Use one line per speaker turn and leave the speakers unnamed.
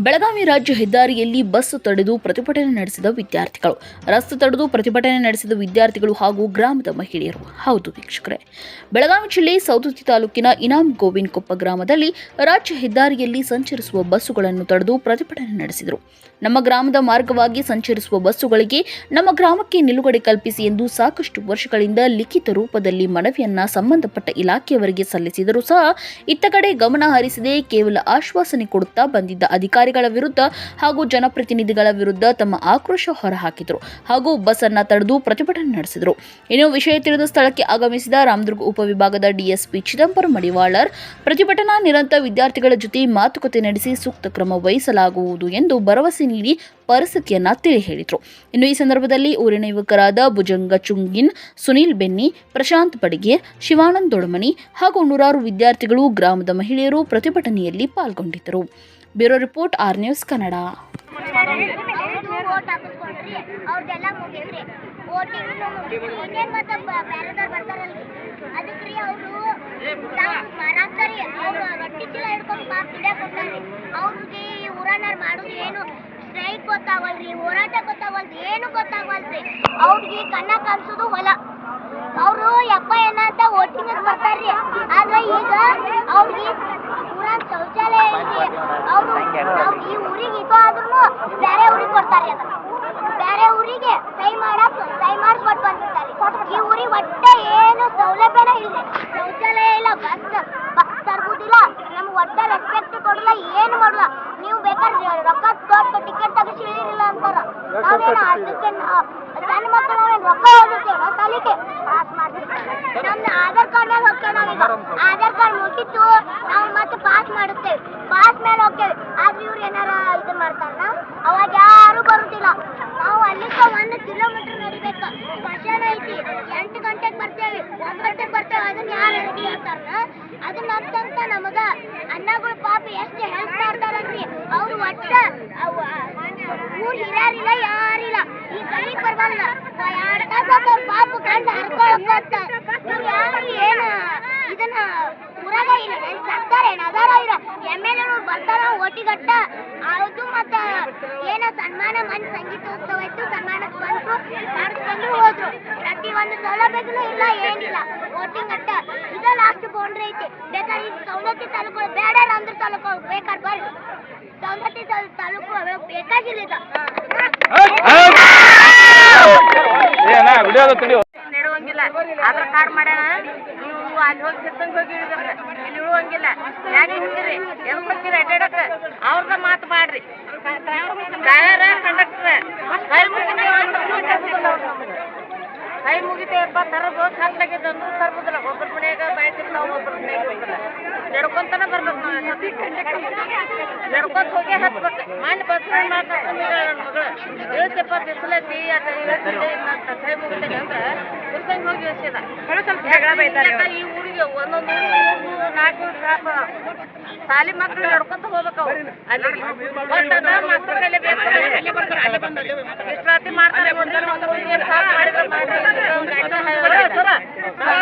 ಬೆಳಗಾವಿ ರಾಜ್ಯ ಹೆದ್ದಾರಿಯಲ್ಲಿ ಬಸ್ ತಡೆದು ಪ್ರತಿಭಟನೆ ನಡೆಸಿದ ವಿದ್ಯಾರ್ಥಿಗಳು. ರಸ್ತೆ ತಡೆದು ಪ್ರತಿಭಟನೆ ನಡೆಸಿದ ವಿದ್ಯಾರ್ಥಿಗಳು ಹಾಗೂ ಗ್ರಾಮದ ಮಹಿಳೆಯರು. ಹೌದು ವೀಕ್ಷಕರೇ, ಬೆಳಗಾವಿ ಜಿಲ್ಲೆ ಸೌದತ್ತಿ ತಾಲೂಕಿನ ಇನಾಂ ಗೋವಿನಕೊಪ್ಪ ಗ್ರಾಮದಲ್ಲಿ ರಾಜ್ಯ ಹೆದ್ದಾರಿಯಲ್ಲಿ ಸಂಚರಿಸುವ ಬಸ್ಸುಗಳನ್ನು ತಡೆದು ಪ್ರತಿಭಟನೆ ನಡೆಸಿದರು. ನಮ್ಮ ಗ್ರಾಮದ ಮಾರ್ಗವಾಗಿ ಸಂಚರಿಸುವ ಬಸ್ಸುಗಳಿಗೆ ನಮ್ಮ ಗ್ರಾಮಕ್ಕೆ ನಿಲುಗಡೆ ಕಲ್ಪಿಸಿ ಎಂದು ಸಾಕಷ್ಟು ವರ್ಷಗಳಿಂದ ಲಿಖಿತ ರೂಪದಲ್ಲಿ ಮನವಿಯನ್ನ ಸಂಬಂಧಪಟ್ಟ ಇಲಾಖೆಯವರಿಗೆ ಸಲ್ಲಿಸಿದರೂ ಸಹ ಇತ್ತ ಕಡೆ ಗಮನ ಹರಿಸದೆ ಕೇವಲ ಆಶ್ವಾಸನೆ ಕೊಡುತ್ತಾ ಬಂದಿದ್ದ ಅಧಿಕಾರಿಗಳ ವಿರುದ್ಧ ಹಾಗೂ ಜನಪ್ರತಿನಿಧಿಗಳ ವಿರುದ್ಧ ತಮ್ಮ ಆಕ್ರೋಶ ಹೊರಹಾಕಿದರು ಹಾಗೂ ಬಸ್ ಅನ್ನ ತಡೆದು ಪ್ರತಿಭಟನೆ ನಡೆಸಿದರು. ಇನ್ನು ವಿಷಯ ತಿಳಿದ ಸ್ಥಳಕ್ಕೆ ಆಗಮಿಸಿದ ರಾಮದುರ್ಗ ಉಪವಿಭಾಗದ ಡಿಎಸ್ಪಿ ಚಿದಂಬರಂ ಮಡಿವಾಳರ್ ಪ್ರತಿಭಟನಾ ನಿರತ ವಿದ್ಯಾರ್ಥಿಗಳ ಜೊತೆ ಮಾತುಕತೆ ನಡೆಸಿ ಸೂಕ್ತ ಕ್ರಮ ವಹಿಸಲಾಗುವುದು ಎಂದು ಭರವಸೆ ನೀಡಿ ಪರಿಸ್ಥಿತಿಯನ್ನ ತಿಳಿ ಹೇಳಿದರು. ಇನ್ನು ಈ ಸಂದರ್ಭದಲ್ಲಿ ಊರಿನ ಯುವಕರಾದ ಭುಜಂಗ ಚುಂಗಿನ್, ಸುನೀಲ್ ಬೆನ್ನಿ, ಪ್ರಶಾಂತ್ ಬಡಿಗೆ, ಶಿವಾನಂದ್ ದೊಡಮನಿ ಹಾಗೂ ನೂರಾರು ವಿದ್ಯಾರ್ಥಿಗಳು, ಗ್ರಾಮದ ಮಹಿಳೆಯರು ಪ್ರತಿಭಟನೆಯಲ್ಲಿ ಪಾಲ್ಗೊಂಡಿದ್ದರು. Bureau report, R news Kannada.
Strike ಗೊತ್ತಾಗಲ್ರಿ, ಹೋರಾಟ ಗೊತ್ತಾಗಲ್ರಿ, ಏನು ಗೊತ್ತಾಗಲ್ರಿ. ಅವ್ರಿಗೆ ಕಣ್ಣ ಕಾಣಿಸೋದು ಹೊಲ. ಅವರು ಯಪ್ಪ ಏನಂತ ವೋಟಿಂಗ್ ಬರ್ತಾರ್ರಿ. ಆದ್ರೆ ಈಗ ಅವ್ರಿಗೆ ಊರಾಗ ಶೌಚಾಲಯ ಐತಿ. ಅವರು ಈ ಊರಿಗೆ ಇದು ಆದ್ರೂ ಬೇರೆ ಊರಿಗೆ ಕೊಡ್ತಾರೆ. ಬೇರೆ ಊರಿಗೆ ಸಹಿ ಮಾಡಿಸ್ಕೊಟ್ಟು ಬಂದಿರ್ತಾರೆ. ಈ ಊರಿಗೆ ಒಟ್ಟೆ ಏನು ಸೌಲಭ್ಯನೇ ಇಲ್ಲ, ಶೌಚಾಲಯ ಇಲ್ಲ, ಬಸ್ ತರ್ಬೋದಿಲ್ಲ, ನಮ್ಗೆ ಒಟ್ಟೆ ರೆಸ್ಪೆಕ್ಟ್ ಕೊಡಲ್ಲ, ಏನು ಮಾಡಲ್ಲ. ನೀವು ಬೇಕಾದ್ರೆ ರೊಕ್ಕ ಕೊಟ್ಟು ಟಿಕೆಟ್ ತೆಗಿಸಿ ಹೇಳಿರಲಿಲ್ಲ ಅಂತಾರ. ನಾವೇನು ಅದಕ್ಕೆ ಸಣ್ಣ ಮಕ್ಕಳು ನಾವೇನು ರೊಕ್ಕ ಹೋಗಿರ್ತೇವೆ, ತಲೆಗೆ ಪಾಸ್ ಮಾಡ್ತೀವಿ. ನಮ್ದು ಆಧಾರ್ ಕಾರ್ಡ್ ಮೇಲೆ ಹೋಗ್ತೇವೆ. ನಾವೀಗ ಆಧಾರ್ ಕಾರ್ಡ್ ಮುಗಿತು, ನಾವು ಮತ್ತೆ ಪಾಸ್ ಮಾಡುತ್ತೇವೆ, ಪಾಸ್ ಮೇಲೆ ಹೋಗ್ತೇವೆ. ಆದ್ರೆ ಇವ್ರು ಏನಾರ ಇದು ಮಾಡ್ತಾರ, ಅವಾಗ ಯಾರು ಬರುದಿಲ್ಲ. ನಾವು ಅಲ್ಲಿಂದ 1 ಕಿಲೋಮೀಟರ್ ನಡಿಬೇಕು. ಸ್ಟೇಷನ್ ಐತಿ, 8 ಗಂಟೆಗೆ ಬರ್ತೇವೆ, 1 ಗಂಟೆಗೆ ಬರ್ತೇವೆ. ಅದನ್ನ ಯಾರು ರೆಡಿ ಅಂತಾರ? ಅದನ್ನ ಅಂತಂತ ನಮಗ ಅನ್ನಗಳು ಪಾಪ ಎಷ್ಟು ಹೆಲ್ಪ್ ಮಾಡ್ತಾರಲ್ರಿ. ಅವ್ರು ಒಟ್ಟ ಊರ್ ಹಿರಿಯರಿಲ್ಲ, ಯಾರಿಲ್ಲ. ಈ ಕಲಿಗೆ ಬರ್ಬಲ್ಲ, 2 ತಾಸ ಪಾಪ ಕಂಡು ಹರ್ಕೊಳಕ್ಕ ಯಾರು ಏನು ಇದನ್ನ ಊರಾಗ ಇಲ್ಲ. ಸರ್ಕಾರ ಏನು ಅದಾರ ಇಲ್ಲ, MLA ಬರ್ತಾರ ಓಟಿಗಟ್ಟ. ಅದು ಮತ್ತ ಏನ ಸನ್ಮಾನ ಮನೆ ಸಂಗೀತ ಉತ್ಸವ ಇತ್ತು, ಸನ್ಮಾನಕ್ಕೆ ಬಂದ್ರು, ಮಾಡಿಸ್ಕೊಂಡು ಹೋದ್ರು. ಪ್ರತಿ ಒಂದು ಸೌಲಭ್ಯಗಳು ಇಲ್ಲ, ಏನಿಲ್ಲ. ವೋಟಿಂಗ್ ಅಟ್ಟ ಇದ ಲಾಸ್ಟ್ ಬೌಂಡ್ರಿ ಐತಿ. ಬೇಕಾದ್ರೆ ಈಗ ಸೌದತ್ತಿ ತಾಲೂಕು ಬೇಡ, ರಾಮದುರ್ಗ ತಾಲೂಕು ಬೇಕಾದ್ರೆ ಬರ್ರಿ. ಸೌದತ್ತಿ ತಾಲೂಕು ಬೇಕಾಗಿಲ್ಲ. ನೆಡುವಂಗಿಲ್ಲ, ಆಧಾರ್ ಕಾರ್ಡ್ ಮಾಡ್ಯಾನ. ನೀವು ಅಲ್ಲಿ ಹೋಗಿ ಸಿರ್ತಂಗ್ ಹೋಗಿ ಇಳಿದ್ರೆ ಇಲ್ಲಿ ಇಳುವಂಗಿಲ್ಲ. ಯಾಕೆ ಹಿಂಗಿರಿ? ಎಲ್ಲಿ ಬರ್ತೀರಿ ಅಡ್ಡಾಡಕ? ಅವ್ರದ ಮಾತು ಮಾಡ್ರಿ. ಡ್ರೈವರ, ಕಂಡಕ್ಟರ್ ಕೈ ಮುಗಿತೇವಪ್ಪ ತರದು ಸಾಕಾಗಿದೆ ಅಂದ್ರೂ ತರ್ಬೋದಿಲ್ಲ. ಒಬ್ಬರ ಮನೆಯಾಗ ಬಾಯ್ತಿರ್ತಾವ, ಒಬ್ಬರ ಮನೆಯಾಗ ಇರ್ತಿಲ್ಲ. ನಡ್ಕೊಂತಾನೆ ಬರ್ಬೇಕು. ನಾವು ನಡ್ಕೊಂತ ಹೋಗಿ ಹತ್ಬೇಕು. ಮನೆ ಬಸ್ ಮಾಡ್ತಾರೆ ನನ್ನ ಮಗಳು ಇಳಿತಪ್ಪ, ಬಿಸಿಲೈತಿ, ಅದು ಇಳಿತಿದೆ ಇನ್ನಂತ ಕೈ ಮುಗಿತೇನೆ ಅಂದ್ರೆ ಬಿರ್ಸಂಗ್ ಹೋಗಿ ಇಳಿಸಿದ. ಈ ಊರಿಗೆ ಒಂದೊಂದು 4 ಡ್ರಾಪ್ ಶಾಲಿ ಮಕ್ಕಳು ನಡ್ಕೊಂತ ಹೋಗ್ಬೇಕು. ಅಲ್ಲಿ ಮಕ್ಕಳ ಕೈಲಿ ಬೇಕು, ವಿಶ್ರಾಂತಿ ಮಾಡ್ತಾರೆ.